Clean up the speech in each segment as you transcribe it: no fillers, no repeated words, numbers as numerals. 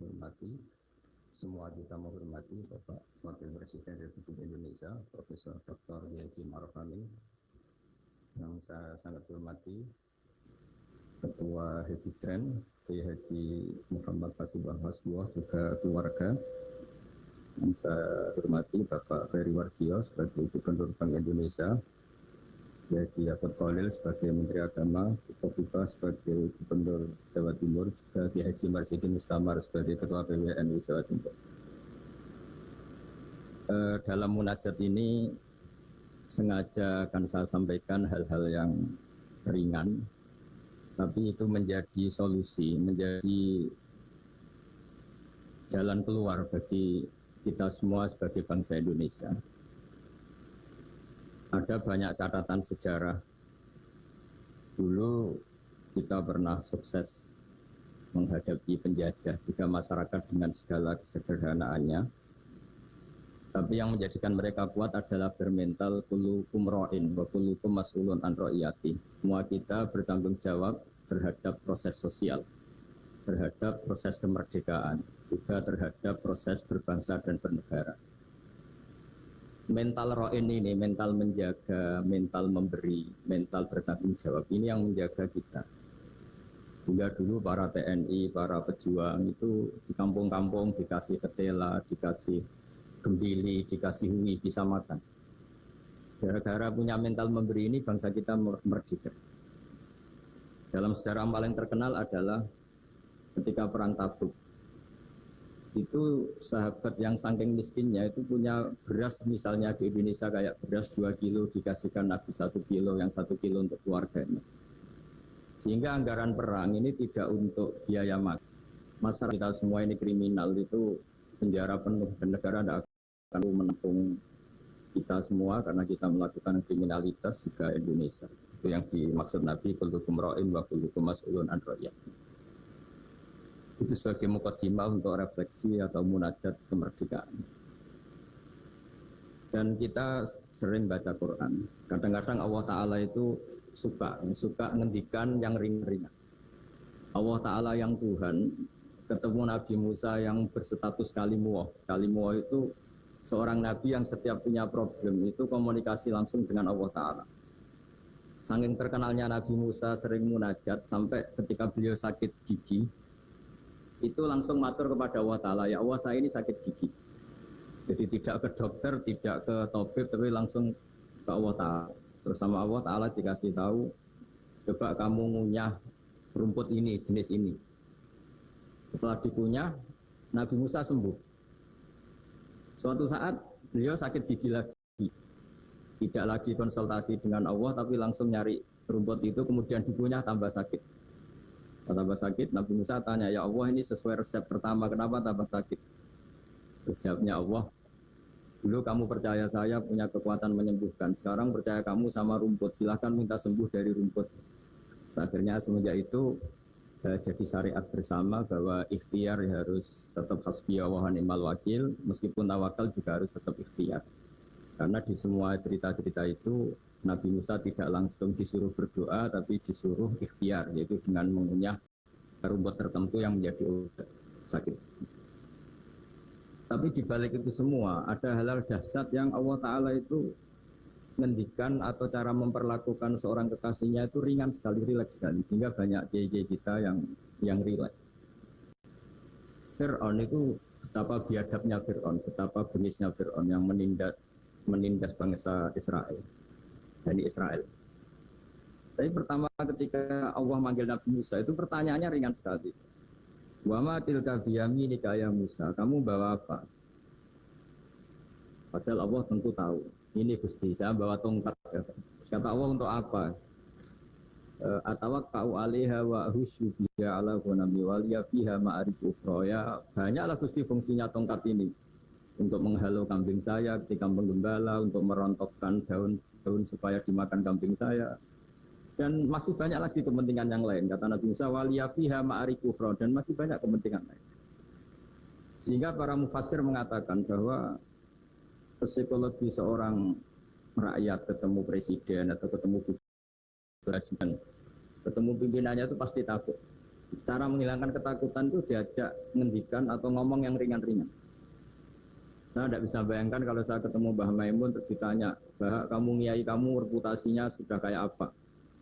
hormati, semua kita menghormati Bapak Wakil Presiden Republik Indonesia, Profesor Dr. Haji Ma'ruf Amin, yang saya sangat hormati, Ketua Hebitren, Kiai Haji Muhammad Fasibah Hasbuah, juga keluarga. Yang saya hormati Bapak Ferry Warjio sebagai Gubernur Bank Indonesia, Haji Yaakob Khalil sebagai Menteri Agama, Khofifah sebagai Gubernur Jawa Timur, juga Kiai Haji Marsudi Mustamar sebagai Ketua PWNU Jawa Timur. Dalam munajat ini sengaja akan saya sampaikan hal-hal yang ringan, tapi itu menjadi solusi, menjadi jalan keluar bagi kita semua sebagai bangsa Indonesia. Ada banyak catatan sejarah. Dulu kita pernah sukses menghadapi penjajah, juga masyarakat dengan segala kesederhanaannya. Tapi yang menjadikan mereka kuat adalah bermental kullukum ra'in wa kullukum mas'ulun an ra'iyati. Semua kita bertanggung jawab terhadap proses sosial, terhadap proses kemerdekaan, juga terhadap proses berbangsa dan bernegara. Mental ra'in ini, mental menjaga, mental memberi, mental bertanggung jawab, ini yang menjaga kita. Sehingga dulu para TNI, para pejuang itu di kampung-kampung dikasih ketela, dikasih gembili, dikasih hui, bisa makan. Gara-gara punya mental memberi ini, bangsa kita merdeka. Dalam sejarah paling terkenal adalah ketika Perang Tabuk. Itu sahabat yang saking miskinnya itu punya beras, misalnya di Indonesia kayak beras 2 kilo dikasihkan Nabi 1 kilo, yang 1 kilo untuk keluarganya. Sehingga anggaran perang ini tidak untuk biaya makan. Masyarakat kita semua ini kriminal, itu penjara penuh dan negara tidak akan menampung kita semua karena kita melakukan kriminalitas juga Indonesia. Itu yang dimaksud Nabi, kullukum ra'in wa kullukum mas'ulun an ra'iyati. Itu sebagai mukaddimah untuk refleksi atau munajat kemerdekaan. Dan kita sering baca Quran. Kadang-kadang Allah Ta'ala itu suka ngendikan yang ringan-ringan. Allah Ta'ala yang Tuhan ketemu Nabi Musa yang berstatus kalimuwah. Kalimuwah itu seorang Nabi yang setiap punya problem itu komunikasi langsung dengan Allah Ta'ala. Saking terkenalnya Nabi Musa sering munajat sampai ketika beliau sakit gigi, itu langsung matur kepada Allah Ta'ala, ya Allah saya ini sakit gigi. Jadi tidak ke dokter, tidak ke tabib, tapi langsung ke Allah Ta'ala. Terus sama Allah Ta'ala dikasih tahu, coba kamu ngunyah rumput ini, jenis ini. Setelah dikunyah, Nabi Musa sembuh. Suatu saat beliau sakit gigi lagi. Tidak lagi konsultasi dengan Allah, tapi langsung nyari rumput itu, kemudian dikunyah tambah sakit. Tambah sakit, Nabi Musa tanya, ya Allah ini sesuai resep pertama, kenapa tambah sakit? Resepnya Allah, dulu kamu percaya saya punya kekuatan menyembuhkan, sekarang percaya kamu sama rumput, silahkan minta sembuh dari rumput. Akhirnya semenjak itu jadi syariat bersama bahwa ikhtiar harus tetap hasbiyallah wa ni'mal wakil, meskipun tawakal juga harus tetap ikhtiar. Karena di semua cerita-cerita itu Nabi Musa tidak langsung disuruh berdoa, tapi disuruh ikhtiar, yaitu dengan mengunyah rumput tertentu yang menjadi obat sakit. Tapi di balik itu semua ada hal-hal dahsyat yang Allah Ta'ala itu ngendikan atau cara memperlakukan seorang kekasihnya itu ringan sekali, rileks sekali, sehingga banyak kiai-kiai kita yang rileks. Fir'aun itu betapa biadabnya Fir'aun, betapa bengisnya Fir'aun yang menindas bangsa Israel. Bani Israel. Tapi pertama ketika Allah manggil Nabi Musa itu pertanyaannya ringan sekali. Wa ma tilka biyaminika ya Musa, kamu bawa apa? Padahal Allah tentu tahu. Ini Gusti, saya bawa tongkat. Kata Allah untuk apa? Atawakka'u 'alaiha wa ahussu biha 'ala ghanami wa liya fiha ma'arij ukhra. Ya, banyaklah Gusti fungsinya tongkat ini. Untuk menghalau kambing saya ketika menggembala, untuk merontokkan daun supaya dimakan kambing saya, dan masih banyak lagi kepentingan yang lain. Kata Nabi Musa, waliya fiha ma'arij ukhra, dan masih banyak kepentingan lain. Sehingga para mufassir mengatakan bahwa psikologi seorang rakyat ketemu presiden atau ketemu ketemu pimpinannya itu pasti takut. Cara menghilangkan ketakutan itu diajak ngendikan atau ngomong yang ringan-ringan. Saya tidak bisa bayangkan kalau saya ketemu Mbah Maimun terus ditanya, Mbah, kamu kiai kamu reputasinya sudah kayak apa?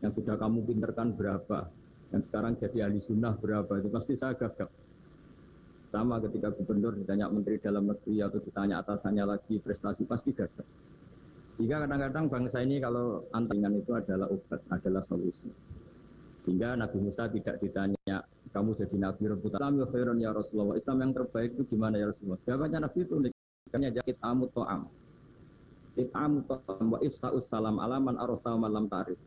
Yang sudah kamu pinterkan berapa? Yang sekarang jadi ahli sunnah berapa? Itu pasti saya gagap. Sama ketika gubernur ditanya menteri dalam negeri atau ditanya atasannya lagi prestasi, pasti gagap. Sehingga kadang-kadang bangsa ini kalau antingan itu adalah obat, adalah solusi. Sehingga Nabi Musa tidak ditanya, kamu jadi Nabi reputasi Islam ya khairan ya Rasulullah, Islam yang terbaik itu gimana ya Rasulullah? Jawabannya Nabi itu uniknya jakit amut to'am. It'am to'am wa ifsa'us salam alaman arota malam ta'rif.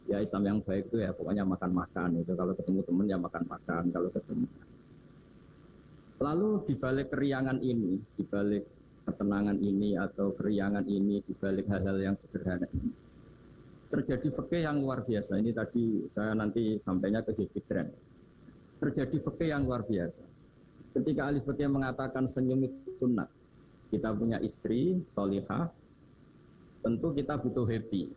Ya Islam yang baik itu ya pokoknya makan-makan itu, kalau ketemu teman ya makan-makan kalau ketemu. Lalu di balik keriangan ini, di balik ketenangan ini atau keriangan ini, di balik hal-hal yang sederhana ini, terjadi fikih yang luar biasa. Ini tadi saya nanti sampainya ke Hibidren. Terjadi fikih yang luar biasa. Ketika ahli fikih mengatakan senyum itu sunnah, kita punya istri solihah, tentu kita butuh happy.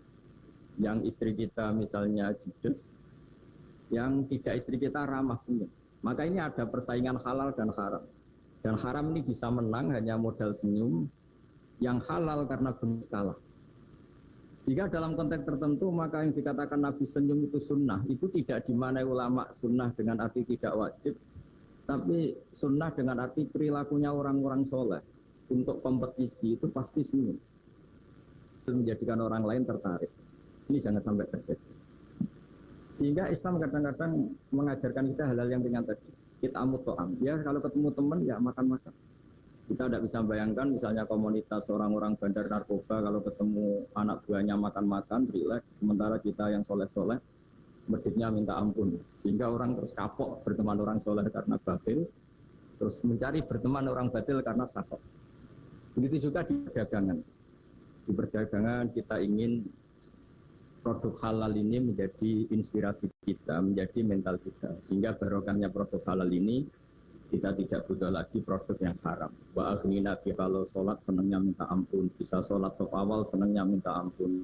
Yang istri kita misalnya judes, yang tidak istri kita ramah senyum. Maka ini ada persaingan halal dan haram. Dan haram ini bisa menang hanya modal senyum, yang halal karena benar kalah. Sehingga dalam konteks tertentu maka yang dikatakan Nabi senyum itu sunnah, itu tidak dimanai ulama sunnah dengan arti tidak wajib, tapi sunnah dengan arti perilakunya orang-orang soleh untuk kompetisi itu pasti senyum. Itu menjadikan orang lain tertarik. Ini jangan sampai terjadi. Sehingga Islam kadang-kadang mengajarkan kita hal-hal yang ringan tadi. Kita amut to'am. Ya kalau ketemu teman ya makan-makan. Kita tidak bisa bayangkan misalnya komunitas orang-orang bandar narkoba kalau ketemu anak buahnya makan-makan, rileks. Sementara kita yang soleh-soleh, meditnya minta ampun. Sehingga orang terus kapok berteman orang soleh karena batil. Terus mencari berteman orang batil karena sahok. Begitu juga di perdagangan. Di perdagangan kita ingin produk halal ini menjadi inspirasi kita, menjadi mental kita. Sehingga barokahnya produk halal ini, kita tidak butuh lagi produk yang haram. Wa akhni Nabi kalau sholat senangnya minta ampun, bisa sholat sop awal senangnya minta ampun,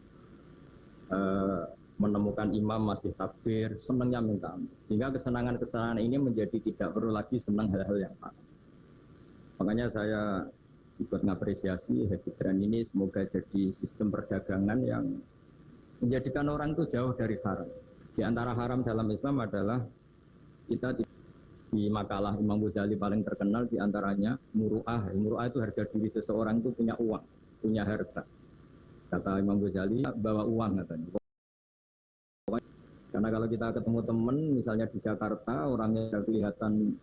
menemukan imam masih takbir senangnya minta ampun. Sehingga kesenangan-kesenangan ini menjadi tidak perlu lagi senang hal-hal yang haram. Makanya saya ikut mengapresiasi Hibidren ini, semoga jadi sistem perdagangan yang menjadikan orang itu jauh dari haram. Di antara haram dalam Islam adalah kita di makalah Imam Ghazali paling terkenal di antaranya muru'ah. Muru'ah itu harga diri seseorang itu punya uang, punya harta. Kata Imam Ghazali, bawa uang katanya. Karena kalau kita ketemu teman, misalnya di Jakarta, orangnya kelihatan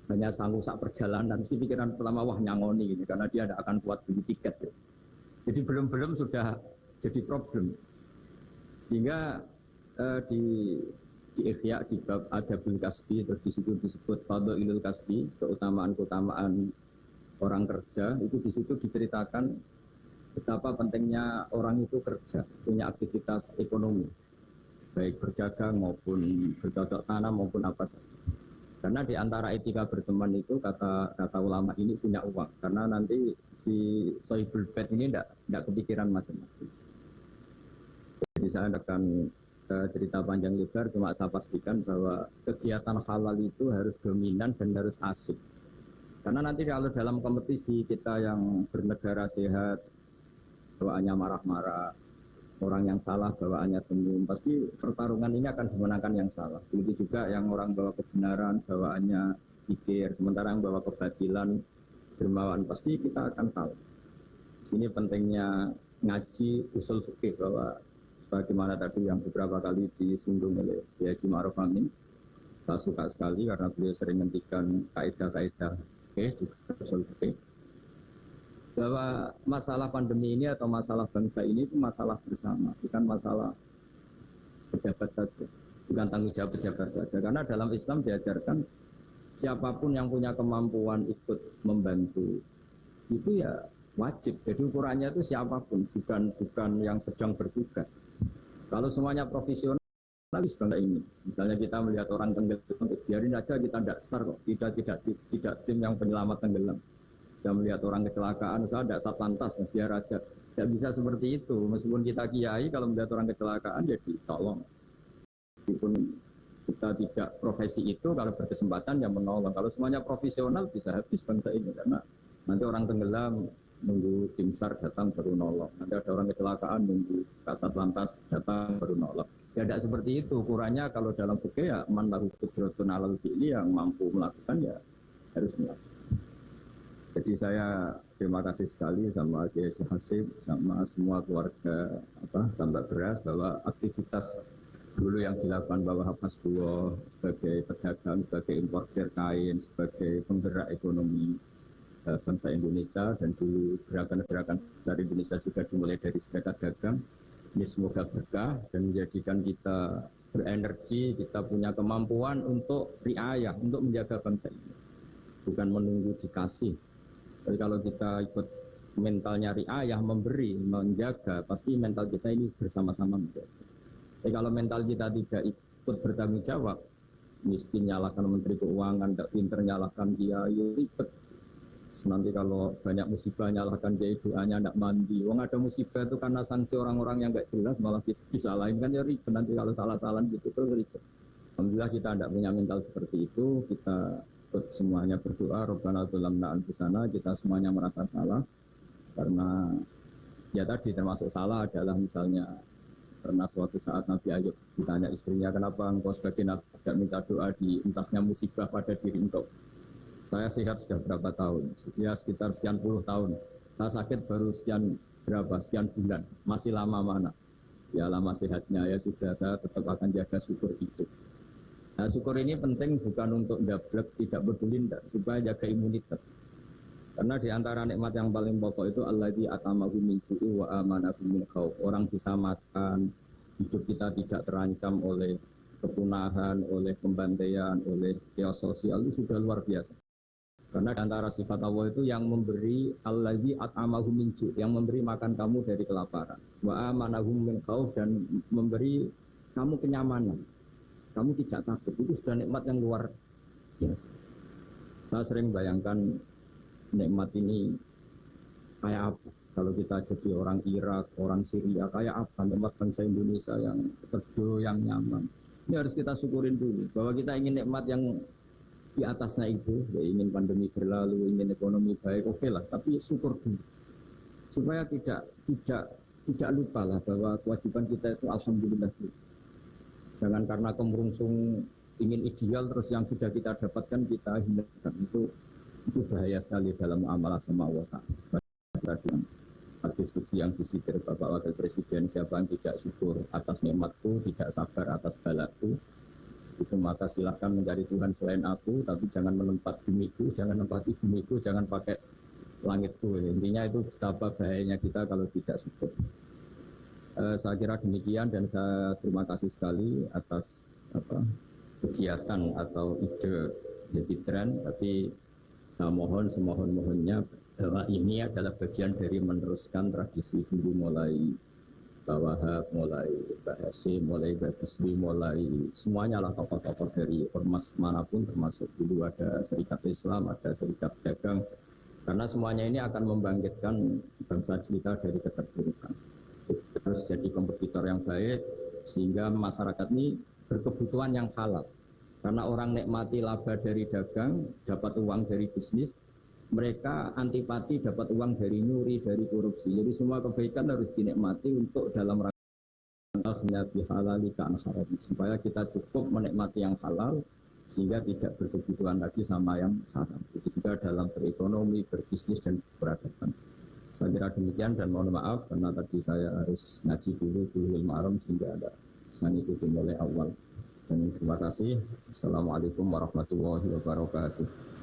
hanya sanggup sak perjalanan, mesti pikiran pertama wah nyangoni gitu, karena dia tidak akan kuat beli tiket. Gitu. Jadi belum sudah jadi problem. Sehingga di Ihya di bab Adabul Kasbi, terus di situ disebut Fadhailul Kasbi, keutamaan-keutamaan orang kerja, itu di situ diceritakan betapa pentingnya orang itu kerja, punya aktivitas ekonomi, baik berdagang maupun bercocok tanam maupun apa saja. Karena di antara etika berteman itu kata ulama ini punya uang, karena nanti si sohibul bait ini tidak kepikiran macam-macam. Jadi saya akan cerita panjang lebar, cuma saya pastikan bahwa kegiatan halal itu harus dominan dan harus asik. Karena nanti kalau dalam kompetisi kita yang bernegara sehat, bawaannya marah-marah, orang yang salah bawaannya senyum, pasti pertarungan ini akan dimenangkan yang salah. Begitu juga yang orang bawa kebenaran, bawaannya pikir, sementara yang bawa kebatilan, dermawan, pasti kita akan tahu. Di sini pentingnya ngaji usul fikih, bahwa sebagaimana tadi yang beberapa kali disinggung oleh Haji Ma'ruf Amin, saya suka sekali karena beliau sering menghentikan kaidah-kaidah juga usul fikih, bahwa masalah pandemi ini atau masalah bangsa ini itu masalah bersama, bukan masalah pejabat saja, bukan tanggung jawab pejabat saja. Karena dalam Islam diajarkan siapapun yang punya kemampuan ikut membantu itu ya wajib. Jadi ukurannya itu siapapun, bukan yang sedang bertugas. Kalau semuanya profesional sebenarnya ini, misalnya kita melihat orang tenggelam, terus biarin aja kita tidak sar kok, tidak tim yang penyelamat tenggelam. Kita melihat orang kecelakaan, saya tidak satlantas, biar aja. Tidak bisa seperti itu. Meskipun kita kiai, kalau melihat orang kecelakaan ya ditolong. Meskipun kita tidak profesi itu, kalau berkesempatan ya menolong. Kalau semuanya profesional bisa habis bangsa ini, karena nanti orang tenggelam nunggu tim SAR datang baru nolong. Nanti ada orang kecelakaan nunggu kasat lantas datang baru nolong. Ya tidak seperti itu. Ukurannya kalau dalam fikih ya man lahu qudratun alal fi'li, yang mampu melakukan ya harus melakukan. Jadi saya terima kasih sekali sama Kiai Hasib, sama semua keluarga Tambak Beras, bahwa aktivitas dulu yang dilakukan bahwa Hapas Buwo sebagai pedagang, sebagai importer kain, sebagai penggerak ekonomi bangsa Indonesia, dan dulu gerakan-gerakan dari Indonesia juga dimulai dari serikat dagang. Ini semoga berkah dan menjadikan kita berenergi, kita punya kemampuan untuk riayah, untuk menjaga bangsa ini. Bukan menunggu dikasih. Jadi kalau kita ikut mentalnya riayah, memberi, menjaga, pasti mental kita ini bersama-sama menjaga. Tapi kalau mental kita tidak ikut bertanggung jawab, miskin nyalakan Menteri Keuangan, tidak pinter nyalakan dia, ya ribet. Nanti kalau banyak musibah nyalakan dia, doanya tidak mandi. Wong ada musibah itu karena sanksi orang-orang yang nggak jelas, malah kita disalahin, kan ya ribet. Nanti kalau salah-salah gitu terus ribet. Alhamdulillah kita tidak punya mental seperti itu. Kita semuanya berdoa, Rabbana dzalamna anfusana, kita semuanya merasa salah. Karena ya tadi termasuk salah adalah misalnya karena suatu saat Nabi Ayub ditanya istrinya, kenapa engkau sebagai nabi tidak minta doa di entasnya musibah pada diri engkau? Saya sehat sudah berapa tahun? Ya sekitar sekian puluh tahun. Saya sakit baru sekian bulan. Masih lama mana? Ya lama sehatnya, ya sudah, saya tetap akan jaga syukur itu. Nah, syukur ini penting bukan untuk dablek, tidak peduli, supaya jaga imunitas. Karena di antara nikmat yang paling pokok itu alladzi atamahu min ju'i wa amanahu min khauf. Orang bisa makan, hidup kita tidak terancam oleh kepunahan, oleh pembantaian, oleh chaos sosial, itu sudah luar biasa. Karena di antara sifat Allah itu yang memberi alladzi atamahu min ju', yang memberi makan kamu dari kelaparan. Wa amanahu min khauf, dan memberi kamu kenyamanan. Kamu tidak takut, itu sudah nikmat yang luar biasa. Saya sering bayangkan nikmat ini kayak apa. Kalau kita jadi orang Irak, orang Syria, kayak apa nikmat bangsa Indonesia yang teduh, yang nyaman. Ini harus kita syukurin dulu, bahwa kita ingin nikmat yang di atasnya itu, ya ingin pandemi berlalu, ingin ekonomi baik, oke lah, tapi syukur dulu. Supaya tidak lupa lah bahwa kewajiban kita itu alhamdulillah dulu. Jangan karena kemerungsung ingin ideal terus yang sudah kita dapatkan kita hindarkan. Itu bahaya sekali dalam muamalah sama Allah Ta'ala. Tadi diskusi yang disitir Bapak Wakil Presiden, siapa yang tidak syukur atas nikmatku, tidak sabar atas balaku, itu maka silahkan mencari Tuhan selain aku, tapi jangan menempat bumiku, jangan menempati bumiku, jangan pakai langitku. Intinya itu betapa bahayanya kita kalau tidak syukur. Saya kira demikian, dan saya terima kasih sekali atas kegiatan atau ide jadi tren, tapi saya mohon semohon-mohonnya bahwa ini adalah bagian dari meneruskan tradisi dulu, mulai Pak Wahab, mulai Pak Hasim, mulai Pak Bisri, mulai semuanya lah tokoh-tokoh dari ormas manapun, termasuk dulu ada Serikat Islam, ada Serikat Dagang, karena semuanya ini akan membangkitkan bangsa kita dari keterpurukan. Harus jadi kompetitor yang baik sehingga masyarakat ini berkebutuhan yang halal. Karena orang nikmati laba dari dagang, dapat uang dari bisnis, mereka antipati dapat uang dari nyuri, dari korupsi. Jadi semua kebaikan harus dinikmati untuk dalam rangka supaya kita cukup menikmati yang halal sehingga tidak berkebutuhan lagi sama yang haram. Itu juga dalam berekonomi, berbisnis dan peradaban. Saya kira demikian, dan mohon maaf karena tadi saya harus ngaji dulu di Maram sehingga ada kesan itu dimulai awal. Dan terima kasih. Assalamualaikum warahmatullahi wabarakatuh.